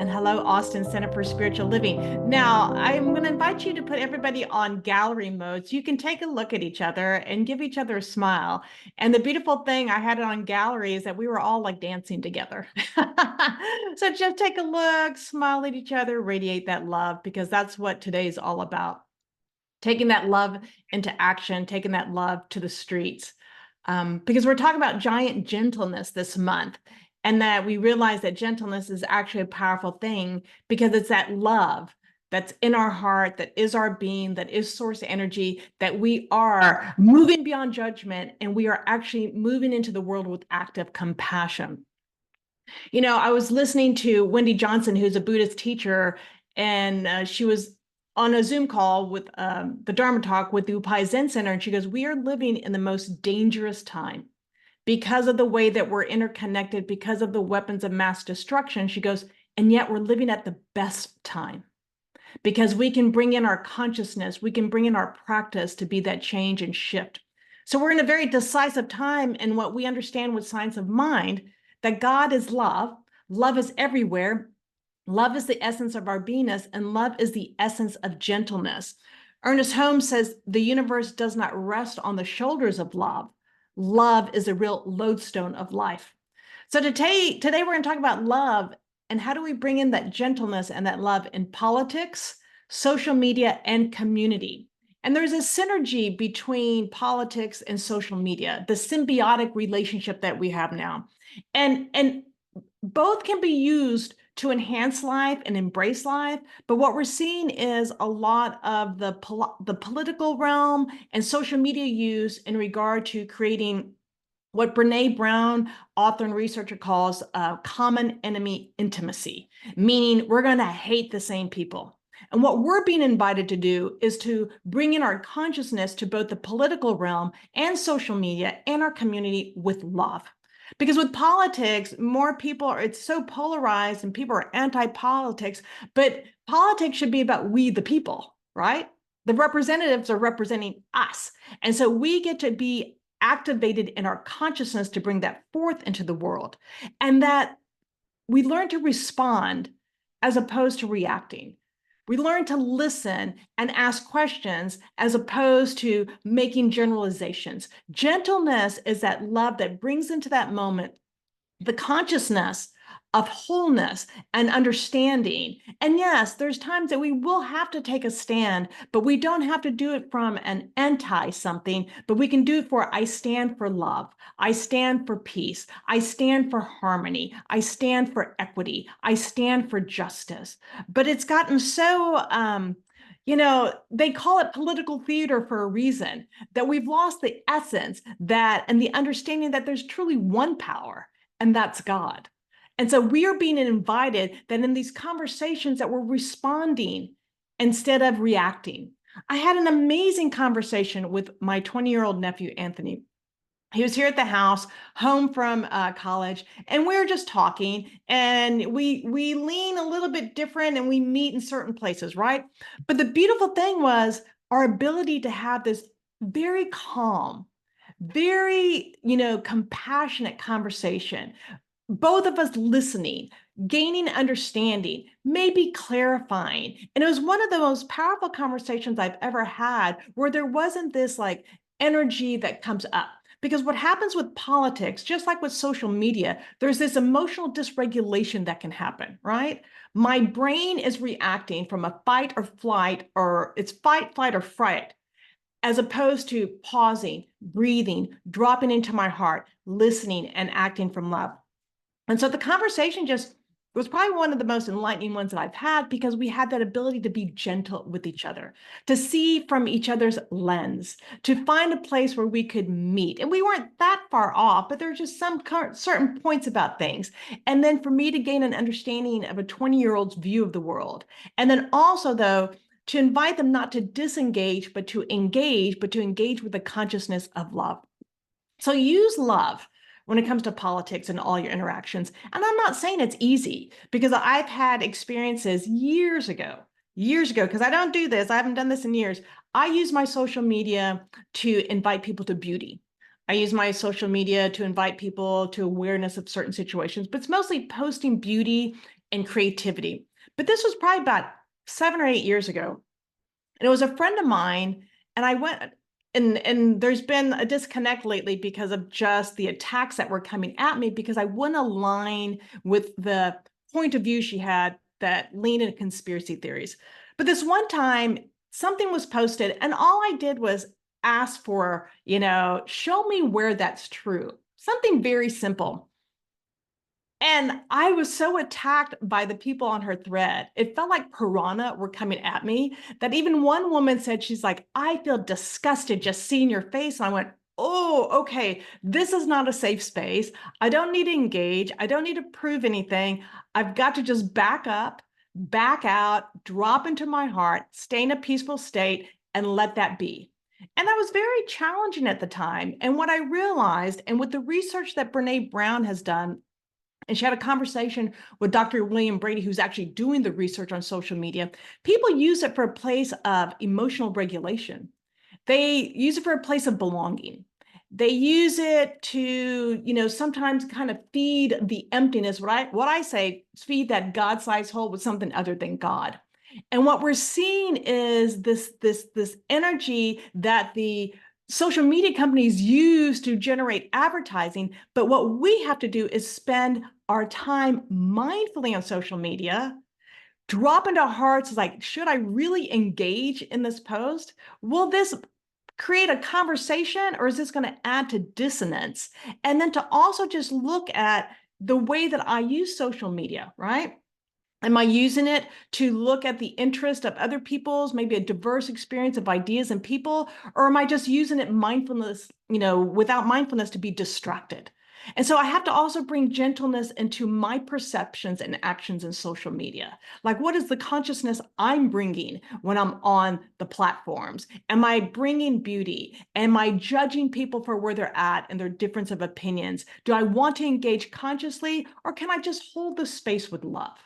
and hello, Austin Center for Spiritual Living. Now, I'm going to invite you to put everybody on gallery mode so you can take a look at each other and give each other a smile. And the beautiful thing I had it on gallery is that we were all like dancing together. So just take a look, smile at each other, radiate that love, because that's what today is all about. Taking that love into action, taking that love to the streets. Because we're talking about giant gentleness this month, and that we realize that gentleness is actually a powerful thing because it's that love that's in our heart, that is our being, that is source energy, that we are moving beyond judgment, and we are actually moving into the world with active compassion. You know, I was listening to Wendy Johnson, who's a Buddhist teacher, and she was on a Zoom call with the Dharma talk with the Upai Zen Center, and she goes, "We are living in the most dangerous time because of the way that we're interconnected, because of the weapons of mass destruction." She goes, "And yet we're living at the best time because we can bring in our consciousness, we can bring in our practice to be that change and shift." So we're in a very decisive time in what we understand with science of mind, that God is love, love is everywhere, love is the essence of our beingness, and love is the essence of gentleness. Ernest Holmes says the universe does not rest on the shoulders of love. Love is a real lodestone of life. So today we're going to talk about love and how do we bring in that gentleness and that love in politics, social media, and community. And there's a synergy between politics and social media, the symbiotic relationship that we have now. And both can be used to enhance life and embrace life. But what we're seeing is a lot of the political realm and social media use in regard to creating what Brene Brown, author and researcher, calls common enemy intimacy, meaning we're going to hate the same people. And what we're being invited to do is to bring in our consciousness to both the political realm and social media and our community with love. Because with politics, more people are, it's so polarized and people are anti-politics, but politics should be about we, the people, right? The representatives are representing us. And so we get to be activated in our consciousness to bring that forth into the world. And that we learn to respond as opposed to reacting. We learn to listen and ask questions as opposed to making generalizations. Gentleness is that love that brings into that moment the consciousness of wholeness and understanding. And yes, there's times that we will have to take a stand, but we don't have to do it from an anti something, but we can do it for, I stand for love. I stand for peace. I stand for harmony. I stand for equity. I stand for justice. But it's gotten so, they call it political theater for a reason, that we've lost the essence that and the understanding that there's truly one power, and that's God. And so we are being invited that in these conversations that we're responding instead of reacting. I had an amazing conversation with my 20-year-old nephew, Anthony. He was here at the house, home from college, and we were just talking, and we lean a little bit different and we meet in certain places, right? But the beautiful thing was our ability to have this very calm, very, compassionate conversation, both of us listening, gaining understanding, maybe clarifying. And it was one of the most powerful conversations I've ever had where there wasn't this like energy that comes up. Because what happens with politics, just like with social media, there's this emotional dysregulation that can happen, right? My brain is reacting from a fight or flight, or it's fight, flight, or fright, as opposed to pausing, breathing, dropping into my heart, listening, and acting from love. And so the conversation just was probably one of the most enlightening ones that I've had, because we had that ability to be gentle with each other, to see from each other's lens, to find a place where we could meet. And we weren't that far off, but there are just some certain points about things. And then for me to gain an understanding of a 20-year-old's view of the world. And then also, though, to invite them not to disengage, but to engage with the consciousness of love. So use love when it comes to politics and all your interactions. And I'm not saying it's easy, because I've had experiences years ago, because I don't do this. I haven't done this in years. I use my social media to invite people to beauty. I use my social media to invite people to awareness of certain situations, but it's mostly posting beauty and creativity. But this was probably about 7 or 8 years ago. And it was a friend of mine, and I went, and there's been a disconnect lately because of just the attacks that were coming at me because I wouldn't align with the point of view she had that leaned into conspiracy theories. But this one time, something was posted, and all I did was ask for, show me where that's true. Something very simple. And I was so attacked by the people on her thread. It felt like piranha were coming at me that even one woman said, she's like, I feel disgusted just seeing your face. And I went, oh, okay, this is not a safe space. I don't need to engage. I don't need to prove anything. I've got to just back up, back out, drop into my heart, stay in a peaceful state, and let that be. And that was very challenging at the time. And what I realized, and with the research that Brene Brown has done, and she had a conversation with Dr. William Brady, who's actually doing the research on social media. People use it for a place of emotional regulation. They use it for a place of belonging. They use it to, sometimes kind of feed the emptiness. What I say is feed that God-sized hole with something other than God. And what we're seeing is this energy that the social media companies use to generate advertising. But what we have to do is spend our time mindfully on social media, drop into our hearts like, should I really engage in this post? Will this create a conversation, or is this going to add to dissonance? And then to also just look at the way that I use social media, right? Am I using it to look at the interest of other people's, maybe a diverse experience of ideas and people, or am I just using it without mindfulness to be distracted? And so I have to also bring gentleness into my perceptions and actions in social media. Like, what is the consciousness I'm bringing when I'm on the platforms? Am I bringing beauty? Am I judging people for where they're at and their difference of opinions? Do I want to engage consciously, or can I just hold the space with love?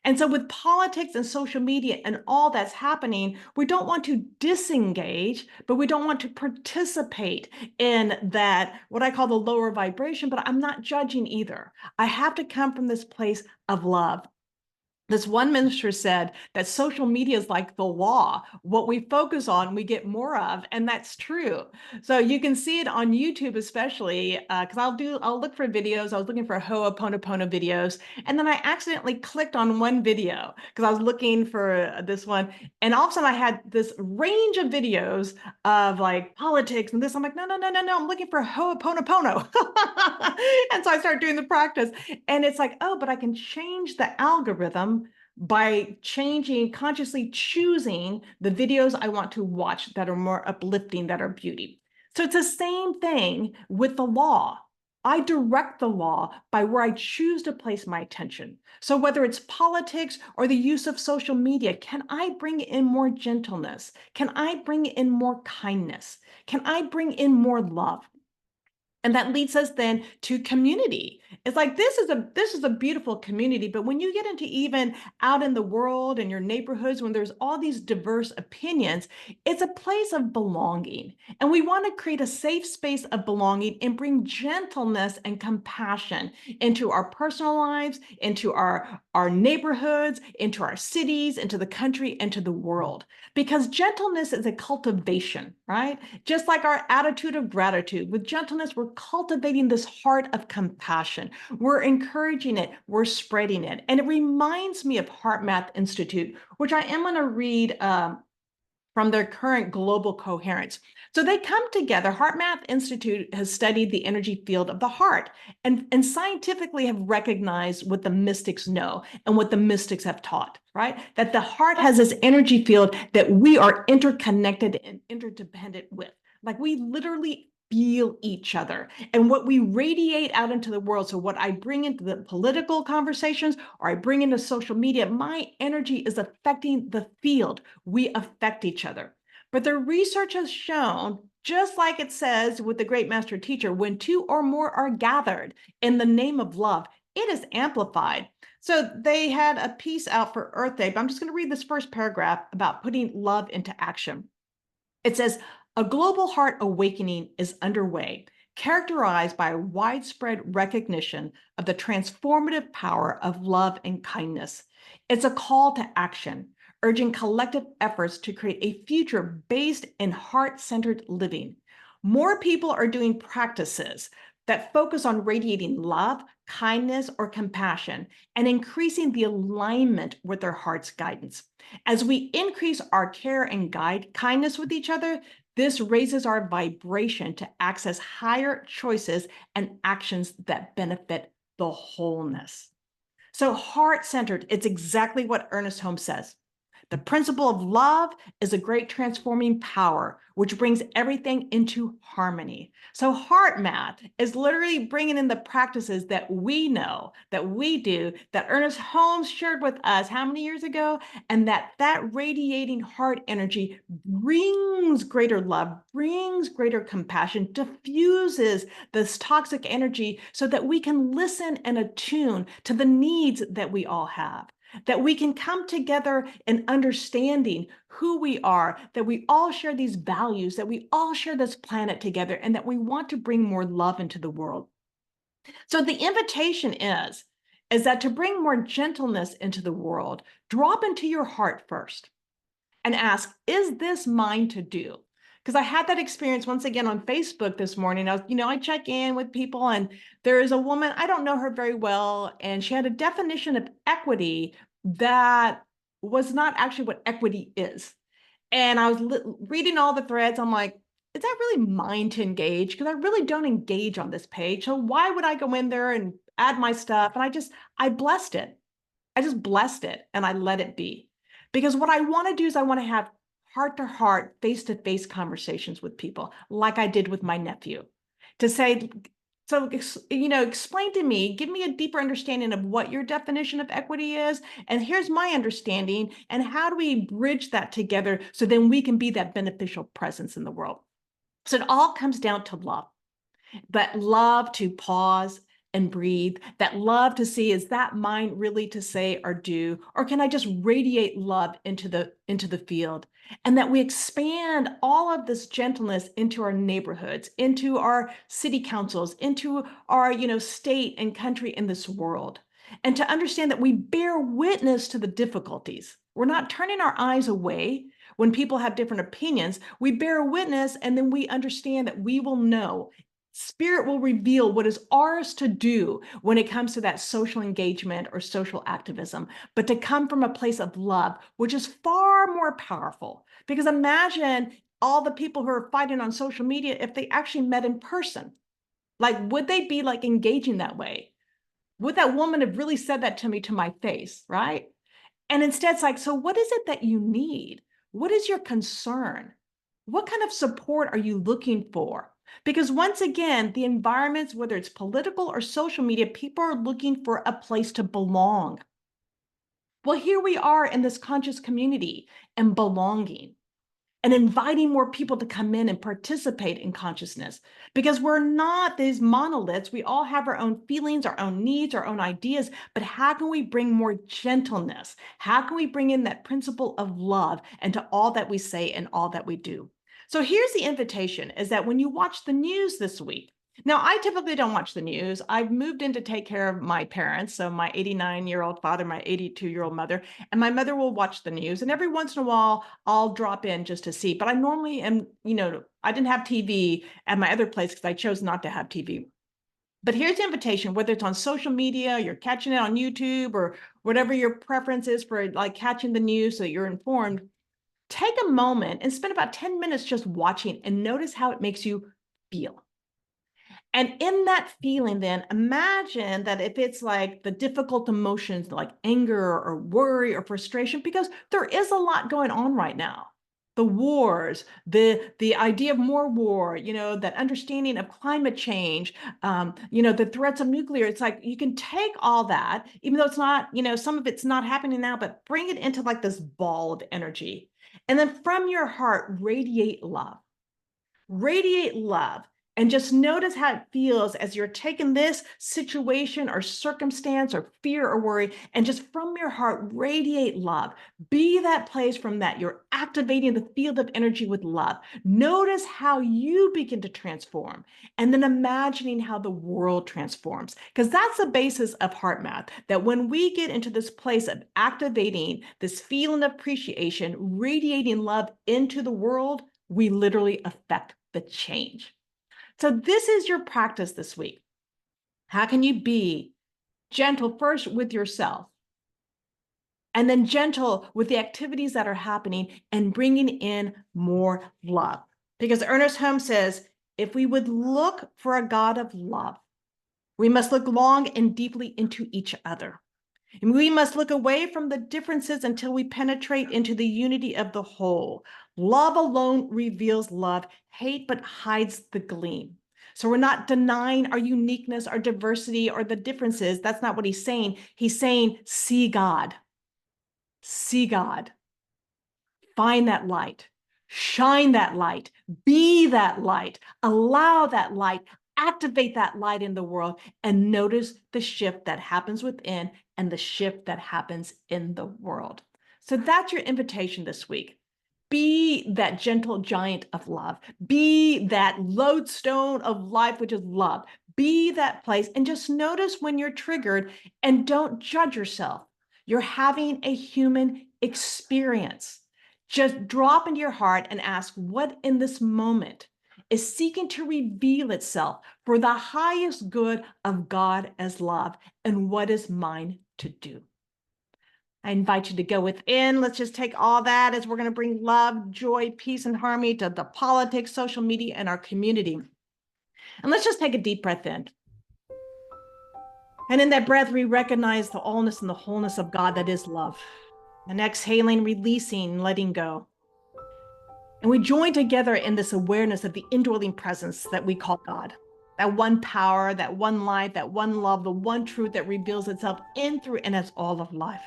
And so with politics and social media and all that's happening, we don't want to disengage, but we don't want to participate in that, what I call the lower vibration, but I'm not judging either. I have to come from this place of love. This one minister said that social media is like the law. What we focus on, we get more of, and that's true. So you can see it on YouTube, especially because I'll look for videos. I was looking for Ho'oponopono videos, and then I accidentally clicked on one video because I was looking for this one, and all of a sudden I had this range of videos of like politics and this. I'm like, no, no, no, no, no. I'm looking for Ho'oponopono, and so I started doing the practice, and it's like, oh, but I can change the algorithm by consciously choosing the videos I want to watch that are more uplifting, that are beauty. So it's the same thing with the law. I direct the law by where I choose to place my attention. So whether it's politics or the use of social media, can I bring in more gentleness? Can I bring in more kindness? Can I bring in more love? And that leads us then to community. It's like this is a beautiful community, but when you get into even out in the world and your neighborhoods, when there's all these diverse opinions, it's a place of belonging. And we want to create a safe space of belonging and bring gentleness and compassion into our personal lives, into our neighborhoods, into our cities, into the country, into the world. Because gentleness is a cultivation, right? Just like our attitude of gratitude, with gentleness, we're cultivating this heart of compassion. We're encouraging it, we're spreading it. And it reminds me of Heart Math Institute, which I am going to read from their current global coherence. So they come together. Heart Math Institute has studied the energy field of the heart and scientifically have recognized what the mystics know and what the mystics have taught, right? That the heart has this energy field that we are interconnected and interdependent with. Like we literally feel each other and what we radiate out into the world. So what I bring into the political conversations or I bring into social media, my energy is affecting the field. We affect each other. But the research has shown, just like it says with the great master teacher, when two or more are gathered in the name of love, it is amplified. So they had a piece out for Earth Day, but I'm just going to read this first paragraph about putting love into action. It says, a global heart awakening is underway. characterized by widespread recognition of the transformative power of love and kindness. It's a call to action, urging collective efforts to create a future based in heart-centered living. More people are doing practices that focus on radiating love, kindness, or compassion, and increasing the alignment with their heart's guidance. As we increase our care and guide kindness with each other, this raises our vibration to access higher choices and actions that benefit the wholeness. So, heart centered, it's exactly what Ernest Holmes says. The principle of love is a great transforming power, which brings everything into harmony. So, heart math is literally bringing in the practices that we know, that we do, that Ernest Holmes shared with us how many years ago? And that radiating heart energy brings greater love, brings greater compassion, diffuses this toxic energy so that we can listen and attune to the needs that we all have, that we can come together in understanding who we are, that we all share these values, that we all share this planet together, and that we want to bring more love into the world. So the invitation is that to bring more gentleness into the world, drop into your heart first and ask, is this mine to do? Because I had that experience once again on Facebook this morning. I check in with people, and there is a woman, I don't know her very well, and she had a definition of equity that was not actually what equity is. And I was reading all the threads. I'm like, is that really mine to engage? Because I really don't engage on this page. So why would I go in there and add my stuff? And I blessed it. I just blessed it and I let it be. Because what I want to do is I want to have heart to heart, face to face conversations with people, like I did with my nephew, to say, so, explain to me, give me a deeper understanding of what your definition of equity is. And here's my understanding. And how do we bridge that together so then we can be that beneficial presence in the world? So it all comes down to love, that love to pause and breathe, that love to see, is that mine really to say or do, or can I just radiate love into the field? And that we expand all of this gentleness into our neighborhoods, into our city councils, into our state and country in this world. And to understand that we bear witness to the difficulties. We're not turning our eyes away when people have different opinions. We bear witness, and then we understand that we will know. Spirit will reveal what is ours to do when it comes to that social engagement or social activism, but to come from a place of love, which is far more powerful. Because imagine all the people who are fighting on social media if they actually met in person. Like, would they be like engaging that way? Would that woman have really said that to me to my face, right? And instead, it's like, so what is it that you need? What is your concern? What kind of support are you looking for? Because once again, the environments, whether it's political or social media, people are looking for a place to belong. Well, here we are in this conscious community and belonging, and inviting more people to come in and participate in consciousness, because we're not these monoliths. We all have our own feelings, our own needs, our own ideas, but how can we bring more gentleness? How can we bring in that principle of love into all that we say and all that we do? So here's the invitation, is that when you watch the news this week, now I typically don't watch the news. I've moved in to take care of my parents. So my 89-year-old father, my 82-year-old mother, and my mother will watch the news. And every once in a while, I'll drop in just to see. But I normally am, I didn't have TV at my other place because I chose not to have TV. But here's the invitation, whether it's on social media, you're catching it on YouTube, or whatever your preference is for like catching the news so that you're informed, take a moment and spend about 10 minutes just watching and notice how it makes you feel. And in that feeling, then imagine that if it's like the difficult emotions like anger or worry or frustration, because there is a lot going on right now. The wars, the idea of more war, that understanding of climate change, the threats of nuclear. It's like you can take all that, even though it's not, some of it's not happening now, but bring it into like this ball of energy. And then from your heart, radiate love. Radiate love. And just notice how it feels as you're taking this situation or circumstance or fear or worry, and just from your heart, radiate love. Be that place from that. You're activating the field of energy with love. Notice how you begin to transform, and then imagining how the world transforms. Because that's the basis of heart math, that when we get into this place of activating this feeling of appreciation, radiating love into the world, we literally affect the change. So this is your practice this week. How can you be gentle first with yourself, and then gentle with the activities that are happening, and bringing in more love? Because Ernest Holmes says, if we would look for a God of love, we must look long and deeply into each other. And we must look away from the differences until we penetrate into the unity of the whole. Love alone reveals love. Hate but hides the gleam. So we're not denying our uniqueness, our diversity, or the differences. That's not what he's saying. He's saying, see God. See God. Find that light. Shine that light. Be that light. Allow that light. Activate that light in the world, and notice the shift that happens within and the shift that happens in the world. So that's your invitation this week. Be that gentle giant of love. Be that lodestone of life, which is love. Be that place, and just notice when you're triggered, and don't judge yourself. You're having a human experience. Just drop into your heart and ask, what in this moment is seeking to reveal itself for the highest good of God as love, and what is mine to do? I invite you to go within. Let's just take all that as we're going to bring love, joy, peace, and harmony to the politics, social media, and our community. And let's just take a deep breath in. And in that breath, we recognize the allness and the wholeness of God that is love. And exhaling, releasing, letting go. And we join together in this awareness of the indwelling presence that we call God. That one power, that one light, that one love, the one truth that reveals itself in, through, and as all of life.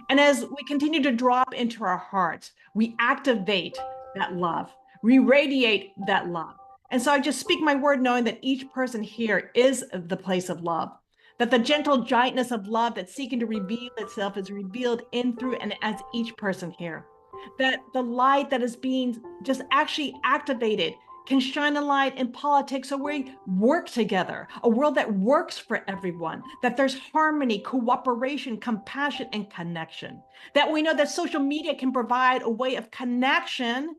And as we continue to drop into our hearts, we activate that love, we radiate that love. And so I just speak my word, knowing that each person here is the place of love, that the gentle giantness of love that's seeking to reveal itself is revealed in, through, and as each person here. That the light that is being just actually activated can shine a light in politics, so we work together, a world that works for everyone, that there's harmony, cooperation, compassion, and connection. That we know that social media can provide a way of connection,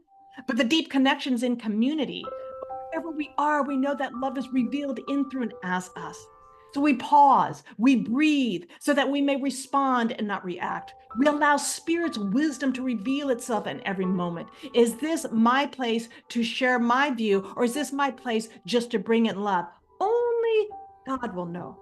but the deep connections in community. Wherever we are, we know that love is revealed in, through, and as us. So we pause, we breathe, so that we may respond and not react. We allow Spirit's wisdom to reveal itself in every moment. Is this my place to share my view, or is this my place just to bring in love? Only God will know.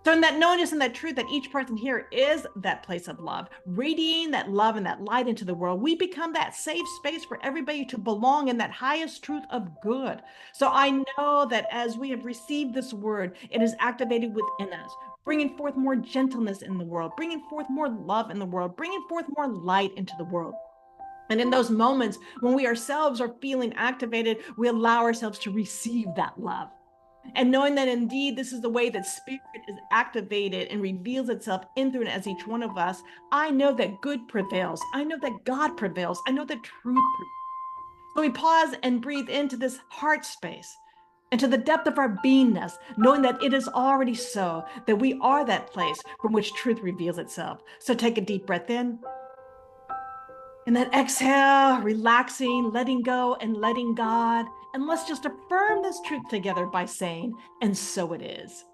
So in that knowingness and that truth that each person here is that place of love, radiating that love and that light into the world, we become that safe space for everybody to belong in that highest truth of good. So I know that as we have received this word, it is activated within us, bringing forth more gentleness in the world, bringing forth more love in the world, bringing forth more light into the world. And in those moments when we ourselves are feeling activated, we allow ourselves to receive that love. And knowing that indeed this is the way that Spirit is activated and reveals itself in, through, and as each one of us, I know that good prevails. I know that God prevails. I know that truth prevails. So we pause and breathe into this heart space, into the depth of our beingness, knowing that it is already so, that we are that place from which truth reveals itself. So take a deep breath in. And then exhale, relaxing, letting go, and letting God. And let's just affirm this truth together by saying, and so it is.